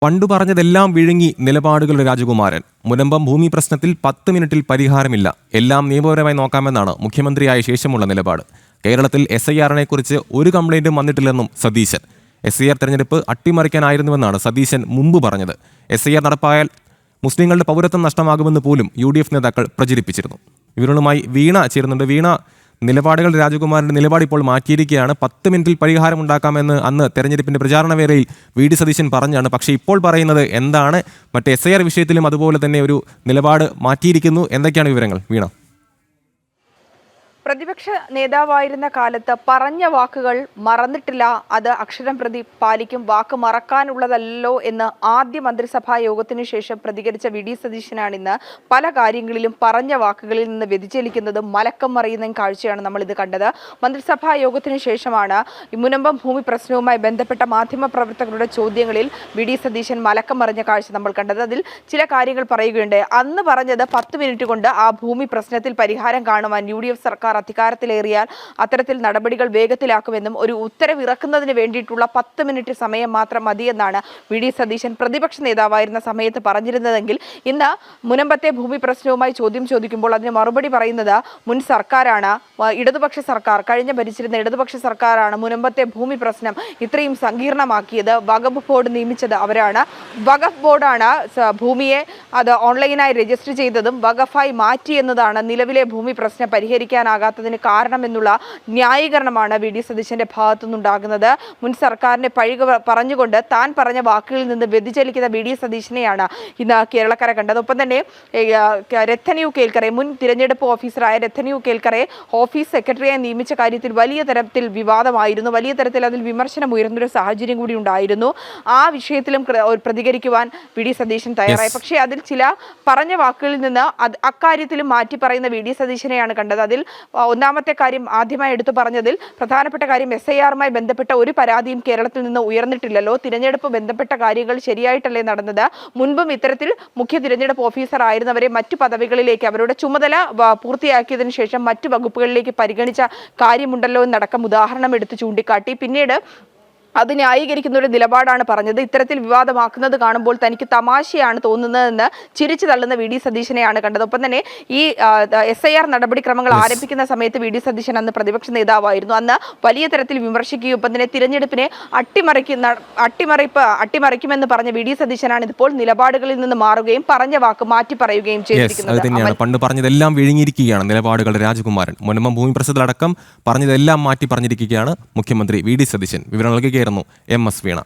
പണ്ടു പറഞ്ഞതെല്ലാം വിഴുങ്ങി നിലപാടുകളുടെ രാജകുമാരൻ. മുനമ്പം ഭൂമി പ്രശ്നത്തിൽ 10 മിനിറ്റിൽ പരിഹാരമില്ല, എല്ലാം നിയമപരമായി നോക്കാമെന്നാണ് മുഖ്യമന്ത്രിയായ ശേഷമുള്ള നിലപാട്. കേരളത്തിൽ SIR-നെ കുറിച്ച് ഒരു കംപ്ലൈന്റും വന്നിട്ടില്ലെന്നും സതീശൻ. SIR തെരഞ്ഞെടുപ്പ് അട്ടിമറിക്കാനായിരുന്നുവെന്നാണ് സതീശൻ മുമ്പ് പറഞ്ഞത്. SIR നടപ്പായാൽ മുസ്ലിങ്ങളുടെ പൗരത്വം നഷ്ടമാകുമെന്ന് പോലും UDF നേതാക്കൾ പ്രചരിപ്പിച്ചിരുന്നു. ഇവരുമായി വീണ ചേരുന്നുണ്ട്. വീണ, നിലപാടുകളുടെ രാജകുമാരൻ്റെ നിലപാട് ഇപ്പോൾ മാറ്റിയിരിക്കുകയാണ്. 10 മിനിറ്റിൽ പരിഹാരമുണ്ടാക്കാമെന്ന് അന്ന് തെരഞ്ഞെടുപ്പിന്റെ പ്രചാരണ വേളയിൽ VD സതീശൻ പറഞ്ഞാണ്. പക്ഷേ ഇപ്പോൾ പറയുന്നത് എന്താണ്? മറ്റേ SIR വിഷയത്തിലും അതുപോലെ തന്നെ ഒരു നിലപാട് മാറ്റിയിരിക്കുന്നു. എന്തൊക്കെയാണ് വിവരങ്ങൾ, വീണ? പ്രതിപക്ഷ നേതാവായിരുന്ന കാലത്ത് പറഞ്ഞ വാക്കുകൾ മറന്നിട്ടില്ല, അത് അക്ഷരം പ്രതി പാലിക്കും, വാക്ക് മറക്കാനുള്ളതല്ലോ എന്ന് ആദ്യ മന്ത്രിസഭാ യോഗത്തിനു ശേഷം പ്രതികരിച്ച VD സതീശനാണ് ഇന്ന് പല കാര്യങ്ങളിലും പറഞ്ഞ വാക്കുകളിൽ നിന്ന് വ്യതിചലിക്കുന്നതും മലക്കം മറിയുന്ന കാഴ്ചയാണ് നമ്മൾ ഇത് കണ്ടത്. മന്ത്രിസഭാ യോഗത്തിനു ശേഷമാണ് മുനമ്പം ഭൂമി പ്രശ്നവുമായി ബന്ധപ്പെട്ട മാധ്യമ പ്രവർത്തകരുടെ ചോദ്യങ്ങളിൽ VD സതീശൻ മലക്കം മറിഞ്ഞ കാഴ്ച നമ്മൾ കണ്ടത്. അതിൽ ചില കാര്യങ്ങൾ പറയുകയുണ്ട്. അന്ന് പറഞ്ഞത് 10 മിനിറ്റ് കൊണ്ട് ആ ഭൂമി പ്രശ്നത്തിൽ പരിഹാരം കാണുവാൻ UDF സർക്കാർ അധികാരത്തിലേറിയാൽ അത്തരത്തിൽ നടപടികൾ വേഗത്തിലാക്കുമെന്നും ഒരു ഉത്തരവിറക്കുന്നതിന് വേണ്ടിയിട്ടുള്ള 10 മിനിറ്റ് സമയം മാത്രം മതിയെന്നാണ് VD സതീശൻ പ്രതിപക്ഷ നേതാവായിരുന്ന സമയത്ത് പറഞ്ഞിരുന്നതെങ്കിൽ ഇന്ന് മുനമ്പത്തെ ഭൂമി പ്രശ്നവുമായി ചോദ്യം ചോദിക്കുമ്പോൾ അതിന് മറുപടി പറയുന്നത് മുൻ സർക്കാരാണ്, ഇടതുപക്ഷ സർക്കാർ, കഴിഞ്ഞ ഭരിച്ചിരുന്ന ഇടതുപക്ഷ സർക്കാരാണ് മുനമ്പത്തെ ഭൂമി പ്രശ്നം ഇത്രയും സങ്കീർണമാക്കിയത്, വഖഫ് ബോർഡ് നിയമിച്ചത് അവരാണ്, വഖഫ് ബോർഡാണ് ഭൂമിയെ അത് ഓൺലൈനായി രജിസ്റ്റർ ചെയ്തതും വഖഫായി മാറ്റിയെന്നതാണ് നിലവിലെ ഭൂമി പ്രശ്നം പരിഹരിക്കാനാകാത്തതിന് കാരണമെന്നുള്ള ന്യായീകരണമാണ് VD സതീശന്റെ ഭാഗത്തുനിന്നുണ്ടാകുന്നത്. മുൻ സർക്കാരിനെ പറഞ്ഞുകൊണ്ട് താൻ പറഞ്ഞ വാക്കുകളിൽ നിന്ന് വ്യതിചലിക്കുന്ന VD സതീശനെയാണ് ഇന്ന് കേരളക്കര കണ്ടത്. ഒപ്പം തന്നെ രത്തന്യു കേൽക്കറെ, മുൻ തിരഞ്ഞെടുപ്പ് ഓഫീസറായ രത്തന്യു കേൽക്കറെ ഓഫീസ് സെക്രട്ടറിയായി നിയമിച്ച കാര്യത്തിൽ വലിയ തരത്തിൽ വിവാദമായിരുന്നു, വലിയ തരത്തിൽ അതിൽ വിമർശനം ഉയർന്നൊരു സാഹചര്യം കൂടി ഉണ്ടായിരുന്നു. ആ വിഷയത്തിലും പ്രതികരിക്കുവാൻ VD സതീശൻ തയ്യാറായി. പക്ഷേ അതിൽ ചില പറഞ്ഞ വാക്കുകളിൽ നിന്ന് അക്കാര്യത്തിലും മാറ്റി പറയുന്ന VD സതീശനെയാണ് കണ്ടത്. അതിൽ ഒന്നാമത്തെ കാര്യം ആദ്യമായി എടുത്തു പറഞ്ഞതിൽ പ്രധാനപ്പെട്ട കാര്യം SIR-മായി ബന്ധപ്പെട്ട ഒരു പരാതിയും കേരളത്തിൽ നിന്ന് ഉയർന്നിട്ടില്ലല്ലോ, തിരഞ്ഞെടുപ്പ് ബന്ധപ്പെട്ട കാര്യങ്ങൾ ശരിയായിട്ടല്ലേ നടന്നത്, മുൻപും ഇത്തരത്തിൽ മുഖ്യ തിരഞ്ഞെടുപ്പ് ഓഫീസർ ആയിരുന്നവരെ മറ്റു പദവികളിലേക്ക് അവരുടെ ചുമതല പൂർത്തിയാക്കിയതിനു ശേഷം മറ്റു വകുപ്പുകളിലേക്ക് പരിഗണിച്ച കാര്യമുണ്ടല്ലോ എന്നടക്കം ഉദാഹരണം എടുത്ത് ചൂണ്ടിക്കാട്ടി. പിന്നീട് അത് ന്യായീകരിക്കുന്ന ഒരു നിലപാടാണ് പറഞ്ഞത്. ഇത്തരത്തിൽ വിവാദമാക്കുന്നത് കാണുമ്പോൾ തനിക്ക് തമാശയാണ് തോന്നുന്നതെന്ന് ചിരിച്ചു തള്ളുന്ന VD സതീശനെയാണ് കണ്ടത്. ഒപ്പം തന്നെ ഈ SIR നടപടിക്രമങ്ങൾ ആരംഭിക്കുന്ന സമയത്ത് VD സതീശൻ അന്ന് പ്രതിപക്ഷ നേതാവായിരുന്നു. അന്ന് വലിയ തരത്തിൽ വിമർശിക്കുകയും ഒപ്പം തന്നെ തിരഞ്ഞെടുപ്പിനെ അട്ടിമറിക്കുമെന്ന് പറഞ്ഞ VD സതീശനാണ് ഇപ്പോൾ നിലപാടുകളിൽ നിന്ന് മാറുകയും പറഞ്ഞ വാക്ക് മാറ്റി പറയുകയും ചെയ്തിരിക്കുന്നത്. പണ്ട് പറഞ്ഞതെല്ലാം വിഴുങ്ങിയിരിക്കുകയാണ് നിലപാടുകളുടെ രാജകുമാരൻ. മുനമ്പം ഭൂമി പ്രശ്നത്തിലടക്കം പറഞ്ഞതെല്ലാം മാറ്റി പറഞ്ഞിരിക്കുകയാണ് മുഖ്യമന്ത്രി VD സതീശൻ. വിവരങ്ങൾ നൽകുകയായിരുന്നു MS വീണ.